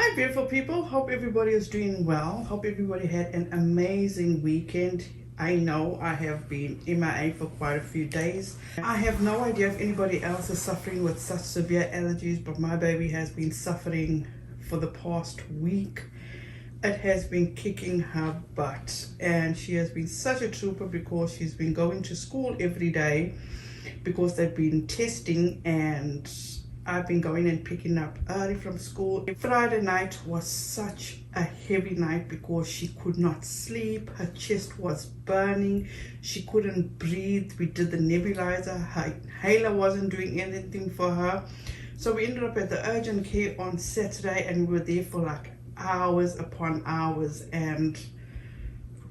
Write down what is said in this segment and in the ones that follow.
Hi beautiful people, hope everybody is doing well. Hope everybody had an amazing weekend. I know I have been MIA for quite a few days. I have no idea if anybody else is suffering with such severe allergies, but my baby has been suffering for the past week. It has been kicking her butt, and she has been such a trooper because she's been going to school every day because they've been testing, and I've been going and picking up early from school. Friday night was such a heavy night because she could not sleep. Her chest was burning. She couldn't breathe. We did the nebulizer. Her inhaler wasn't doing anything for her. So we ended up at the urgent care on Saturday, and we were there for like hours upon hours, and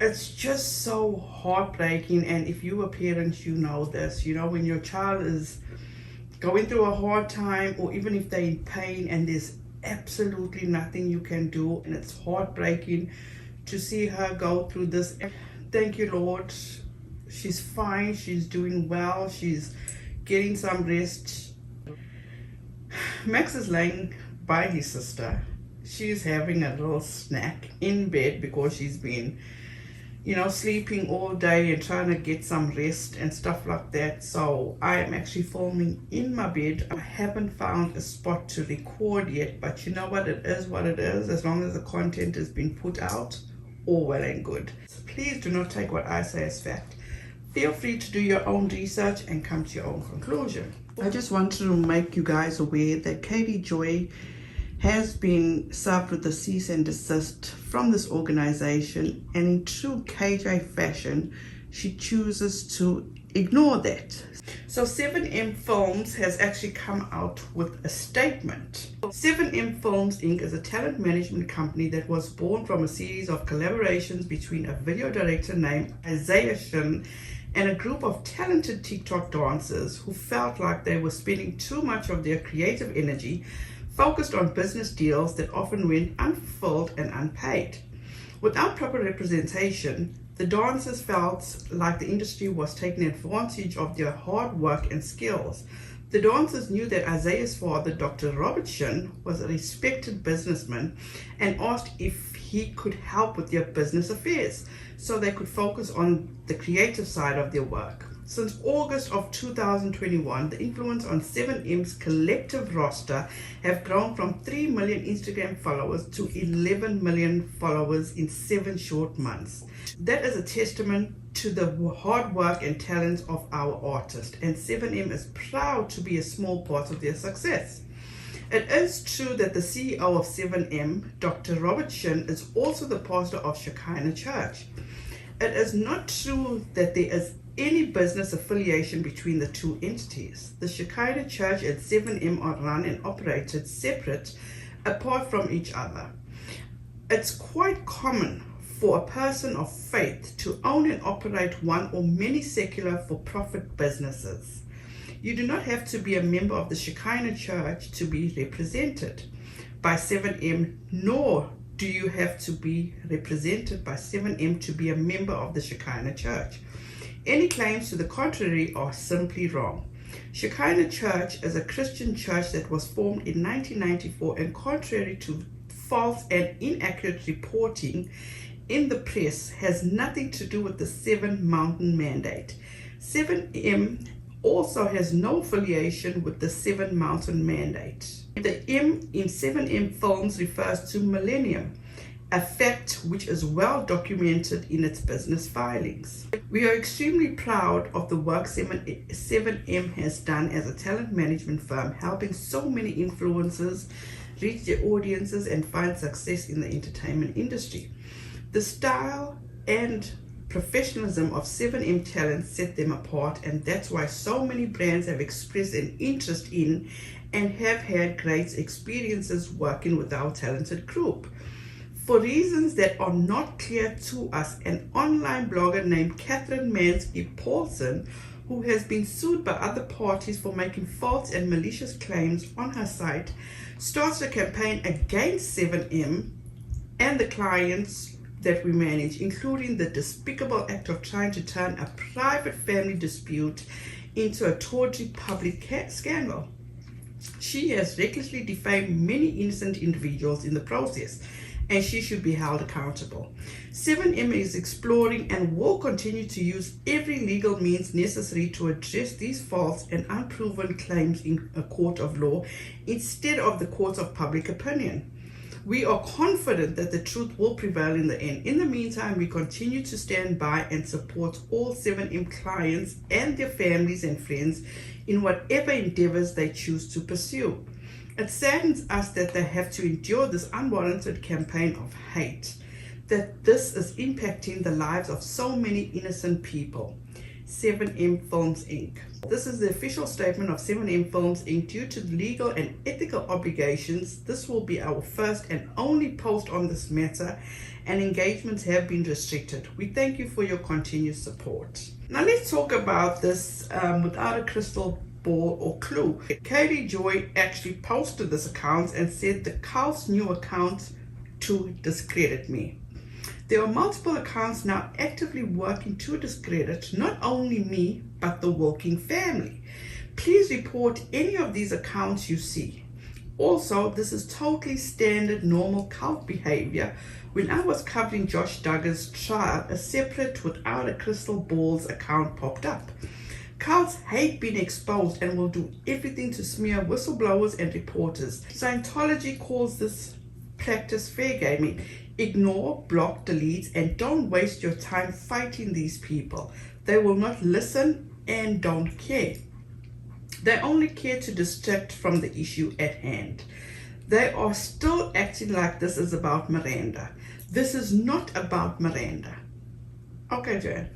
it's just so heartbreaking. And if you are parents, you know this. You know, when your child is going through a hard time, or even if they're in pain and there's absolutely nothing you can do, and it's heartbreaking to see her go through this. Thank you, Lord. She's fine. She's doing well. She's getting some rest. Max is laying by his sister. She's having a little snack in bed because she's been, you know, sleeping all day and trying to get some rest and stuff like that. So I am actually filming in my bed. I haven't found a spot to record yet, but you know what, it is what it is. As long as the content has been put out, all well and good. So please do not take what I say as fact. Feel free to do your own research and come to your own conclusion. I just wanted to make you guys aware that Katie Joy has been served with a cease and desist from this organization, and in true KJ fashion, she chooses to ignore that. So 7M Films has actually come out with a statement. 7M Films Inc. is a talent management company that was born from a series of collaborations between a video director named Accusations and a group of talented TikTok dancers who felt like they were spending too much of their creative energy focused on business deals that often went unfulfilled and unpaid. Without proper representation, the dancers felt like the industry was taking advantage of their hard work and skills. The dancers knew that Isaiah's father, Dr. Robertson, was a respected businessman and asked if he could help with their business affairs so they could focus on the creative side of their work. Since August of 2021, the influence on 7M's collective roster have grown from 3 million Instagram followers to 11 million followers in 7 short months. That is a testament to the hard work and talent of our artists, and 7M is proud to be a small part of their success. It is true that the CEO of 7M, Dr. Robertson, is also the pastor of Shekinah Church. It is not true that there is any business affiliation between the two entities. The Shekinah Church and 7M are run and operated separate, apart from each other. It's quite common for a person of faith to own and operate one or many secular for-profit businesses. You do not have to be a member of the Shekinah Church to be represented by 7M, nor do you have to be represented by 7M to be a member of the Shekinah Church. Any claims to the contrary are simply wrong. Shekinah Church is a Christian church that was formed in 1994, and contrary to false and inaccurate reporting in the press, has nothing to do with the 7 Mountain Mandate. 7M also has no affiliation with the 7 Mountain Mandate. The M in 7M Films refers to Millennium, a fact which is well documented in its business filings. We are extremely proud of the work 7M has done as a talent management firm, helping so many influencers reach their audiences and find success in the entertainment industry. The style and professionalism of 7M talent set them apart, and that's why so many brands have expressed an interest in and have had great experiences working with our talented group. For reasons that are not clear to us, an online blogger named Catherine Mansky-Paulson, who has been sued by other parties for making false and malicious claims on her site, starts a campaign against 7M and the clients that we manage, including the despicable act of trying to turn a private family dispute into a tawdry public scandal. She has recklessly defamed many innocent individuals in the process, and she should be held accountable. 7M is exploring and will continue to use every legal means necessary to address these false and unproven claims in a court of law instead of the courts of public opinion. We are confident that the truth will prevail in the end. In the meantime, we continue to stand by and support all 7M clients and their families and friends in whatever endeavors they choose to pursue. It saddens us that they have to endure this unwarranted campaign of hate, that this is impacting the lives of so many innocent people. 7M Films Inc. This is the official statement of 7M Films Inc. Due to legal and ethical obligations, this will be our first and only post on this matter, and engagements have been restricted. We thank you for your continued support. Now let's talk about this without a crystal ball or clue. Katie Joy actually posted this account and said the Carl's new account to discredit me. There are multiple accounts now actively working to discredit not only me, but the Wilking family. Please report any of these accounts you see. Also, this is totally standard normal cult behavior. When I was covering Josh Duggar's trial, a separate without a crystal balls account popped up. Cults hate being exposed and will do everything to smear whistleblowers and reporters. Scientology calls this practice fair gaming. Ignore, block, delete, and don't waste your time fighting these people. They will not listen and don't care. They only care to distract from the issue at hand. They are still acting like this is about Miranda. This is not about Miranda. Okay, Jan.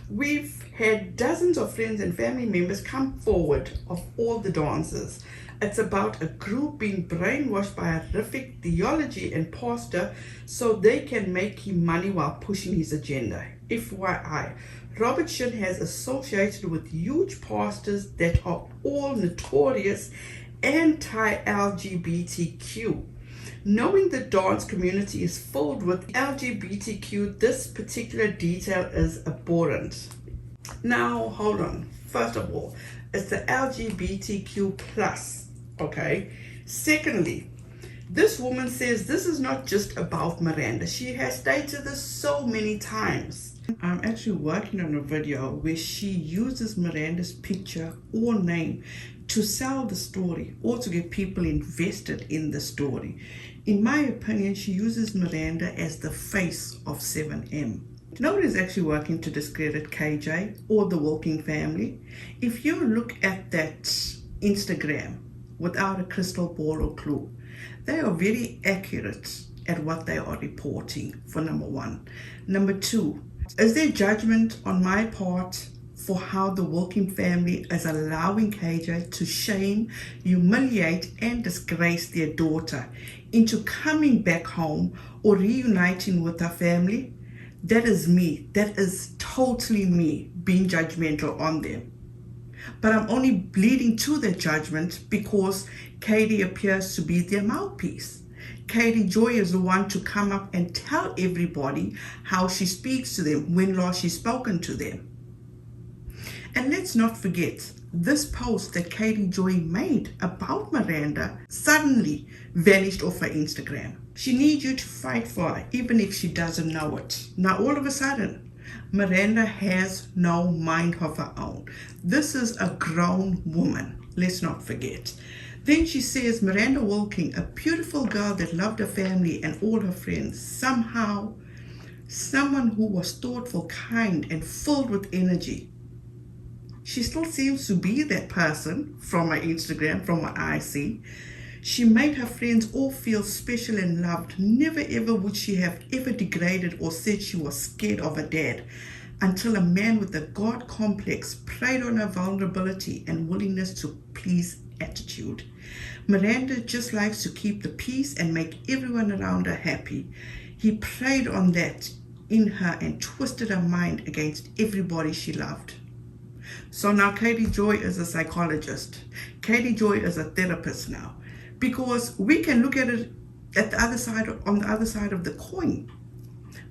We've had dozens of friends and family members come forward of all the dancers. It's about a group being brainwashed by a horrific theology and pastor so they can make him money while pushing his agenda. FYI, Robert Shin has associated with huge pastors that are all notorious anti-LGBTQ. Knowing the dance community is filled with LGBTQ, this particular detail is abhorrent. Now, hold on. First of all, it's the LGBTQ plus, okay? Secondly, this woman says this is not just about Miranda. She has stated this so many times. I'm actually working on a video where she uses Miranda's picture or name to sell the story or to get people invested in the story. In my opinion, she uses Miranda as the face of 7M. Nobody's actually working to discredit KJ or the Wilking family. If you look at that Instagram without a crystal ball or clue, they are very accurate at what they are reporting, for number one. Number two, is there judgment on my part for how the Wilking family is allowing KJ to shame, humiliate, and disgrace their daughter into coming back home or reuniting with her family? That is me. That is totally me being judgmental on them. But I'm only bleeding to their judgment because Katie appears to be their mouthpiece. Katie Joy is the one to come up and tell everybody how she speaks to them, when last she's spoken to them. And let's not forget, this post that Katie Joy made about Miranda suddenly vanished off her Instagram. She needs you to fight for her, even if she doesn't know it. Now, all of a sudden, Miranda has no mind of her own. This is a grown woman, let's not forget. Then she says Miranda Wilking, a beautiful girl that loved her family and all her friends, somehow, someone who was thoughtful, kind, and filled with energy. She still seems to be that person from her Instagram, from what I see. She made her friends all feel special and loved. Never ever would she have ever degraded or said she was scared of her dad, until a man with a God complex preyed on her vulnerability and willingness to please attitude. Miranda just likes to keep the peace and make everyone around her happy. He preyed on that in her and twisted her mind against everybody she loved. So now Katie Joy is a psychologist. Katie Joy is a therapist now, because we can look at it at the other side, on the other side of the coin.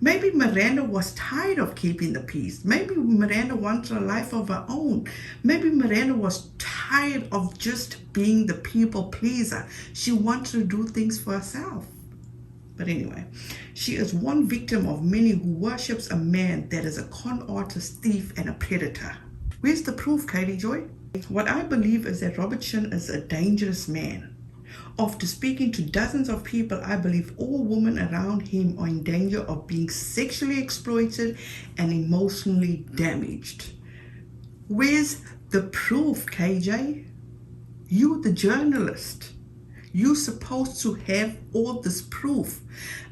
Maybe Miranda was tired of keeping the peace. Maybe Miranda wanted a life of her own. Maybe Miranda was tired tired of just being the people pleaser. She wants to do things for herself. But anyway, she is one victim of many who worships a man that is a con artist, thief, and a predator. Where's the proof, Katie Joy? What I believe is that Robertson is a dangerous man. After speaking to dozens of people, I believe all women around him are in danger of being sexually exploited and emotionally damaged. Where's the proof, KJ? You, the journalist. You're supposed to have all this proof.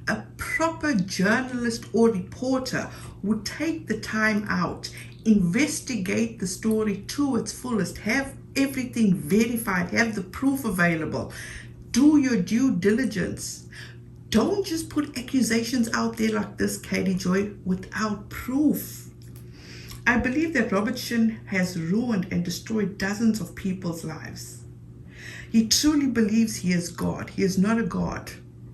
A proper journalist or reporter would take the time out, investigate the story to its fullest, have everything verified, have the proof available, do your due diligence. Don't just put accusations out there like this, Katie Joy, without proof. I believe that Robertson has ruined and destroyed dozens of people's lives. He truly believes he is God. He is not a God.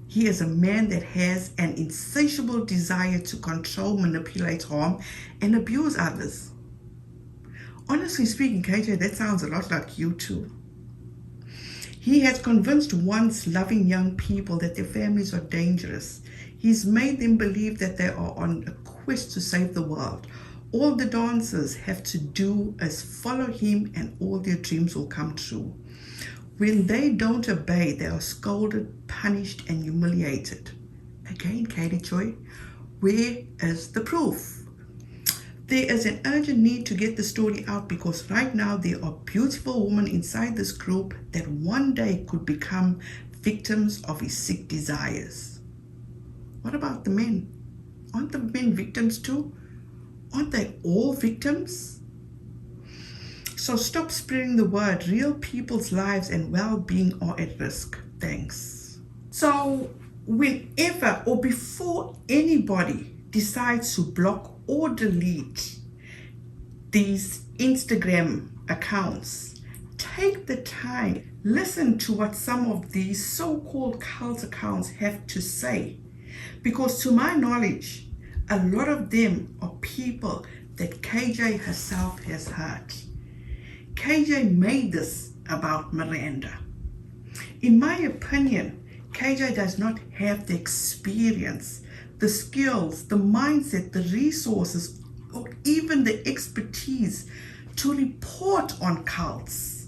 He is a man that has an insatiable desire to control, manipulate, harm, and abuse others. Honestly speaking, KJ, that sounds a lot like you too. He has convinced once loving young people that their families are dangerous. He's made them believe that they are on a quest to save the world. All the dancers have to do is follow him and all their dreams will come true. When they don't obey, they are scolded, punished, and humiliated. Again, Katie Joy, where is the proof? There is an urgent need to get the story out because right now there are beautiful women inside this group that one day could become victims of his sick desires. What about the men? Aren't the men victims too? Aren't they all victims? So stop spreading the word. Real people's lives and well-being are at risk. Thanks. So whenever or before anybody decides to block or delete these Instagram accounts, take the time, listen to what some of these so-called cult accounts have to say. Because to my knowledge, a lot of them are people that KJ herself has hurt. KJ made this about Miranda. In my opinion, KJ does not have the experience, the skills, the mindset, the resources, or even the expertise to report on cults.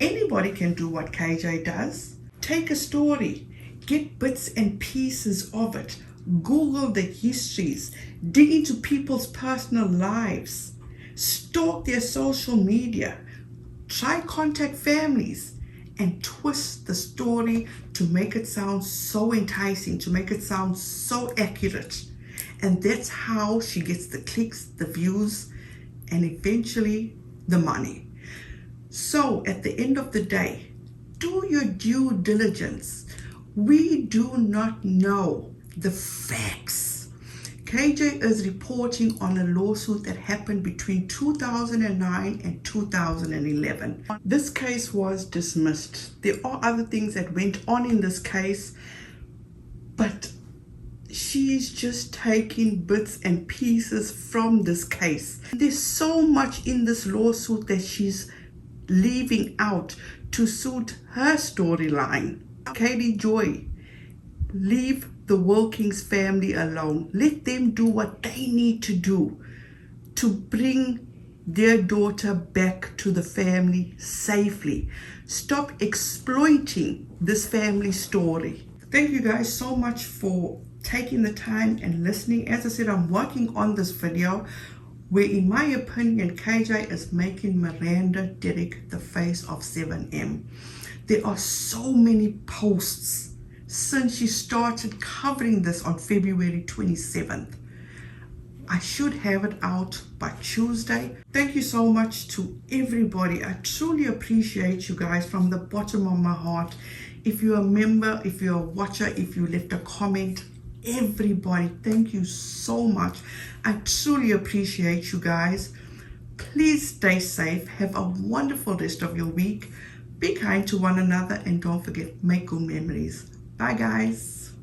Anybody can do what KJ does. Take a story, get bits and pieces of it, Google the histories, dig into people's personal lives, stalk their social media, try contact families, and twist the story to make it sound so enticing, to make it sound so accurate. And that's how she gets the clicks, the views, and eventually the money. So at the end of the day, do your due diligence. We do not know the facts. KJ is reporting on a lawsuit that happened between 2009 and 2011. This case was dismissed. There are other things that went on in this case, but she's just taking bits and pieces from this case. There's so much in this lawsuit that she's leaving out to suit her storyline. Katie Joy, leave the Wilkins family alone. Let them do what they need to do to bring their daughter back to the family safely. Stop exploiting this family story. Thank you guys so much for taking the time and listening. As I said, I'm working on this video where, in my opinion, KJ is making Miranda Derrick the face of 7M. There are so many posts since she started covering this on February 27th. I should have it out by Tuesday. Thank you so much to everybody. I truly appreciate you guys from the bottom of my heart. If you're a member, if you're a watcher, if you left a comment, everybody, thank you so much. I truly appreciate you guys. Please stay safe. Have a wonderful rest of your week. Be kind to one another and don't forget, make good memories. Bye guys.